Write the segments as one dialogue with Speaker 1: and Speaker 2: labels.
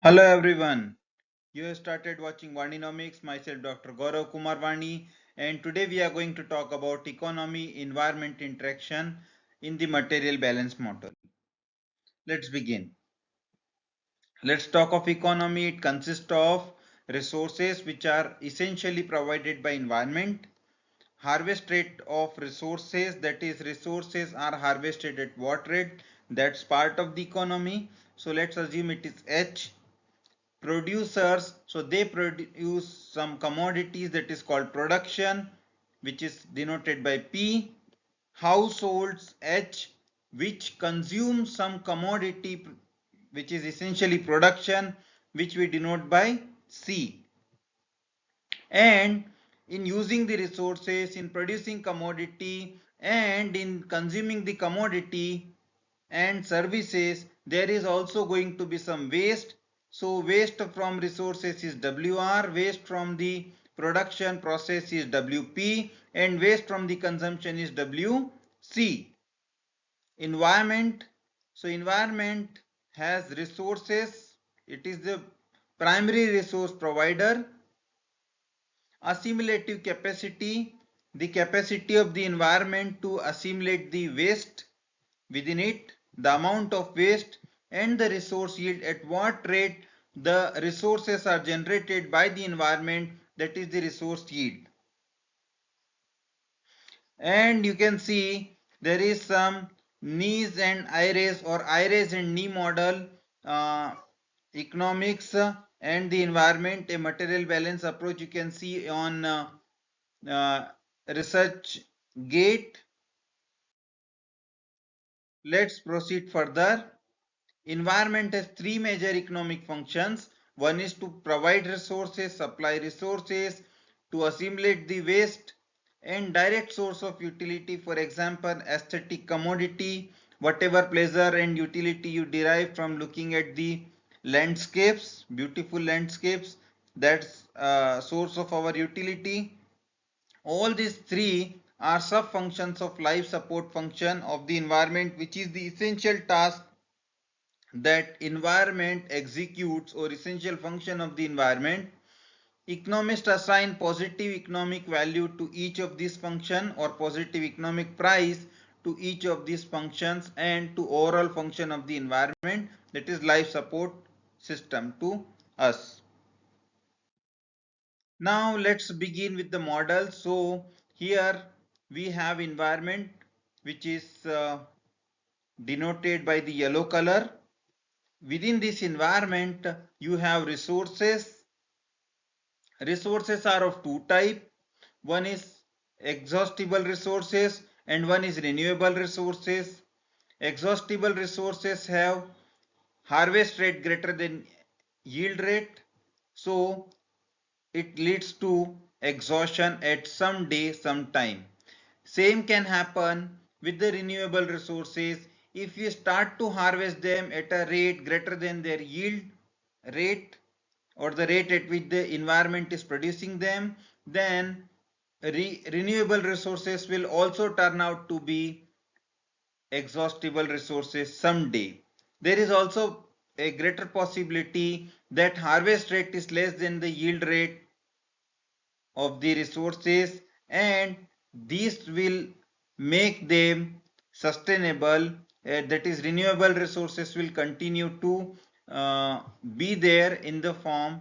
Speaker 1: Hello everyone. You have started watching Varninomics, myself Dr. Gaurav Kumar Vani, and today we are going to talk about economy environment interaction in the material balance model. Let's begin. Let's talk of economy. It consists of resources which are essentially provided by environment, harvest rate of resources, that is resources are harvested at what rate, that's part of the economy. So let's assume it is H. Producers, so they produce some commodities, that is called production, which is denoted by P. Households, H, which consume some commodity which is essentially production, which we denote by C. And in using the resources, in producing commodity and in consuming the commodity and services, there is also going to be some waste. So waste from resources is WR, waste from the production process is WP, and waste from the consumption is WC. Environment, so environment has resources, it is the primary resource provider. Assimilative capacity, the capacity of the environment to assimilate the waste within it, the amount of waste, and the resource yield, at what rate the resources are generated by the environment, that is the resource yield. And you can see there is some Knesse and Ayres or Ayres and Knesse model, economics and the environment, a material balance approach, you can see on research gate. Let's proceed further. Environment has three major economic functions. One is to provide resources, supply resources, to assimilate the waste, and direct source of utility, for example aesthetic commodity, whatever pleasure and utility you derive from looking at the landscapes, beautiful landscapes, that's source of our utility. All these three are sub functions of life support function of the environment, which is the essential task that environment executes, or essential function of the environment. Economists assign positive economic value to each of these functions, or positive economic price to each of these functions, and to overall function of the environment, that is life support system to us. Now let's begin with the model. So here we have environment, which is denoted by the yellow color. Within this environment you have resources. Resources are of two types. One is exhaustible resources and one is renewable resources. Exhaustible resources have harvest rate greater than yield rate, so it leads to exhaustion at some day, some time. Same can happen with the renewable resources. If you start to harvest them at a rate greater than their yield rate, or the rate at which the environment is producing them, then renewable resources will also turn out to be exhaustible resources someday. There is also a greater possibility that harvest rate is less than the yield rate of the resources, and these will make them sustainable. That is, renewable resources will continue to be there in the form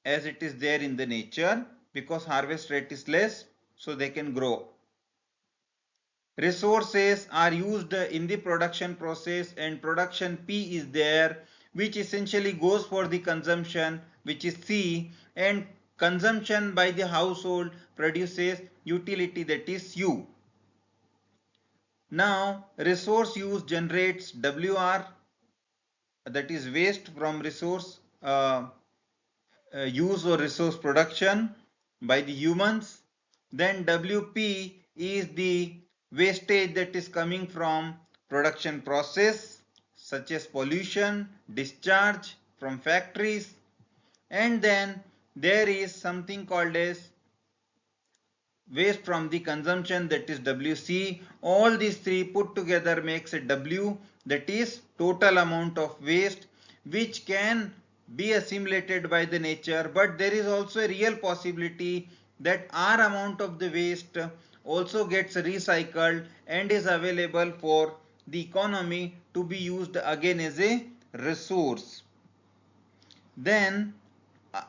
Speaker 1: as it is there in the nature, because harvest rate is less, so they can grow. Resources are used in the production process, and production P is there, which essentially goes for the consumption, which is C, and consumption by the household produces utility, that is U. Now resource use generates WR, that is waste from resource use or resource production by the humans. Then WP is the wastage that is coming from production process, such as pollution, discharge from factories. And then there is something called as waste from the consumption, that is WC. All these three put together makes a W, that is total amount of waste which can be assimilated by the nature, but there is also a real possibility that our amount of the waste also gets recycled and is available for the economy to be used again as a resource. Then uh,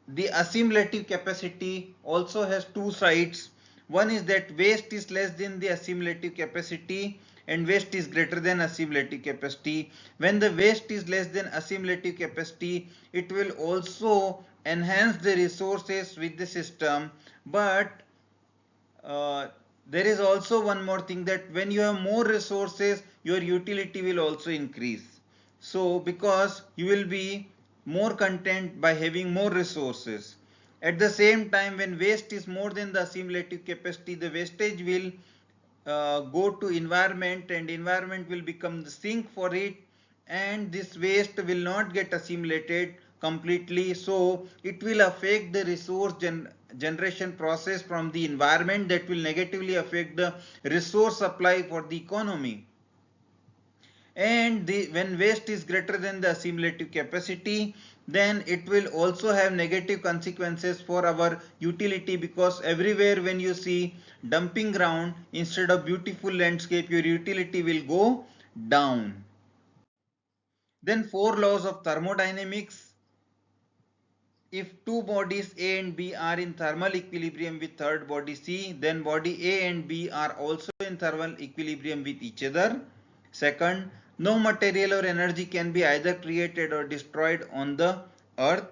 Speaker 1: the assimilative capacity also has two sides. One is that waste is less than the assimilative capacity and waste is greater than assimilative capacity. When the waste is less than assimilative capacity, it will also enhance the resources with the system, but uh, there is also one more thing, that when you have more resources, your utility will also increase. So because you will be more content by having more resources. At the same time, when waste is more than the assimilative capacity, the wastage will go to environment and environment will become the sink for it, and this waste will not get assimilated completely, so it will affect the resource generation process from the environment, that will negatively affect the resource supply for the economy. And when waste is greater than the assimilative capacity, then it will also have negative consequences for our utility, because everywhere when you see dumping ground instead of beautiful landscape, your utility will go down. Then four laws of thermodynamics. If two bodies A and B are in thermal equilibrium with third body C, then body A and B are also in thermal equilibrium with each other. Second, no material or energy can be either created or destroyed on the earth.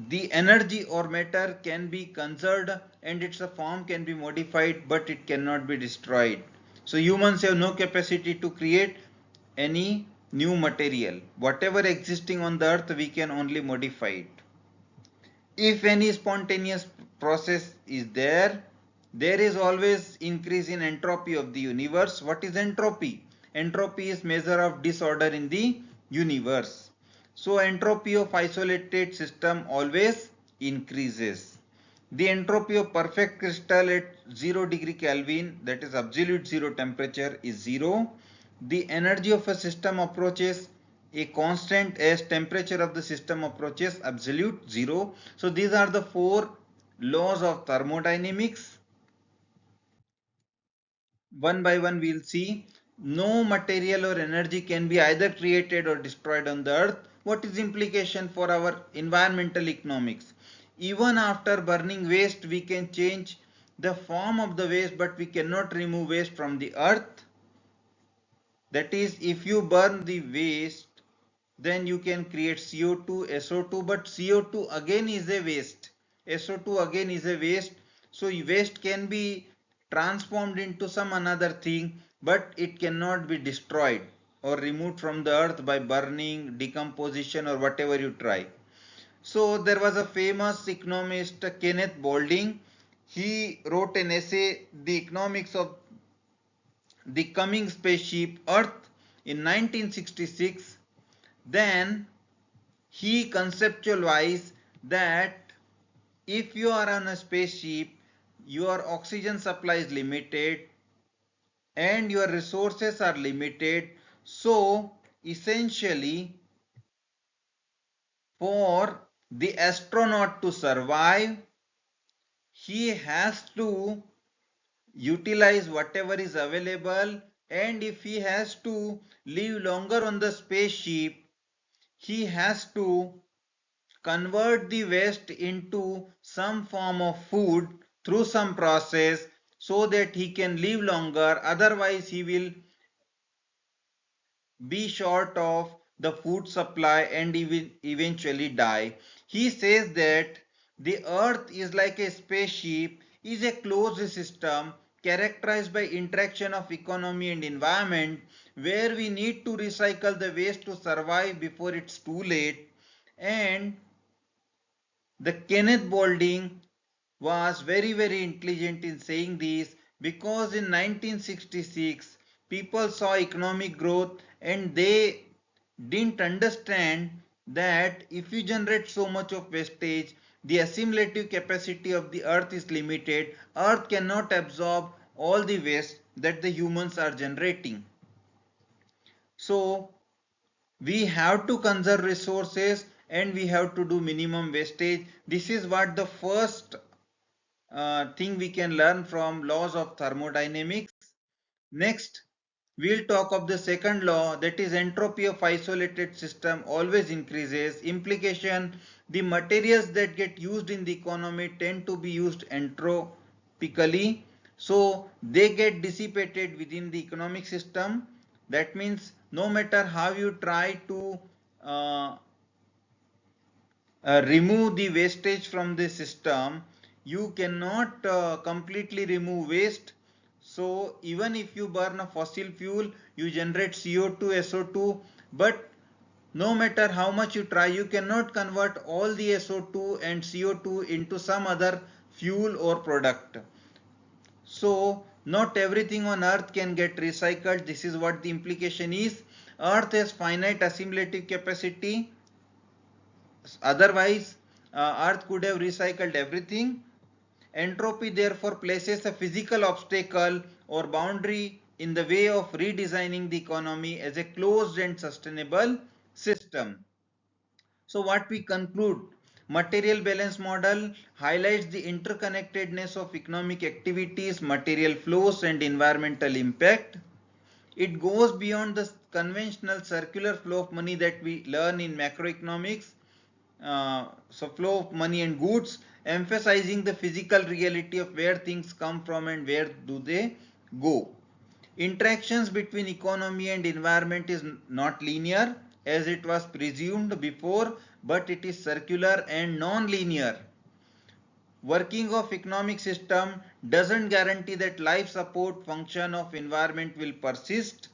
Speaker 1: The energy or matter can be conserved and its form can be modified, but it cannot be destroyed. So humans have no capacity to create any new material. Whatever existing on the earth, we can only modify it. If any spontaneous process is there, there is always increase in entropy of the universe. What is entropy? Entropy is measure of disorder in the universe. So entropy of isolated system always increases. The entropy of perfect crystal at 0 degree Kelvin, that is absolute zero temperature, is 0. The energy of a system approaches a constant as temperature of the system approaches absolute zero. So these are the four laws of thermodynamics. One by one we'll see. No material or energy can be either created or destroyed on the earth. What is implication for our environmental economics? Even after burning waste, we can change the form of the waste, but we cannot remove waste from the earth. That is, if you burn the waste, then you can create CO2, SO2, but CO2 again is a waste. SO2 again is a waste. So waste can be transformed into some another thing, but it cannot be destroyed or removed from the earth by burning, decomposition, or whatever you try. So there was a famous economist, Kenneth Boulding. He wrote an essay, The Economics of the Coming Spaceship Earth, in 1966. Then he conceptualized that if you are on a spaceship, your oxygen supply is limited and your resources are limited. So essentially, for the astronaut to survive, he has to utilize whatever is available, and if he has to live longer on the spaceship, he has to convert the waste into some form of food through some process so that he can live longer, otherwise he will be short of the food supply and eventually die. He says that the earth is like a spaceship, is a closed system characterized by interaction of economy and environment, where we need to recycle the waste to survive before it's too late. And the Kenneth Boulding was very intelligent in saying this, because in 1966 people saw economic growth and they didn't understand that if you generate so much of wastage, the assimilative capacity of the earth is limited. Earth cannot absorb all the waste that the humans are generating. So We have to conserve resources and we have to do minimum wastage. This is what the first thing we can learn from laws of thermodynamics. Next, we'll talk of the second law, that is entropy of isolated system always increases. Implication, the materials that get used in the economy tend to be used entropically, so they get dissipated within the economic system. That means no matter how you try to uh, remove the wastage from the system, you cannot completely remove waste. So even if you burn a fossil fuel, you generate CO2, SO2, but no matter how much you try, you cannot convert all the SO2 and CO2 into some other fuel or product. So not everything on earth can get recycled. This is what the implication is. Earth has finite assimilative capacity. Otherwise, Earth could have recycled everything. Entropy therefore places a physical obstacle or boundary in the way of redesigning the economy as a closed and sustainable system. So what we conclude, material balance model highlights the interconnectedness of economic activities, material flows and environmental impact. It goes beyond the conventional circular flow of money that we learn in macroeconomics. So flow of money and goods, emphasizing the physical reality of where things come from and where do they go. Interactions between economy and environment is not linear as it was presumed before, but it is circular and non-linear. Working of economic system doesn't guarantee that life support function of environment will persist.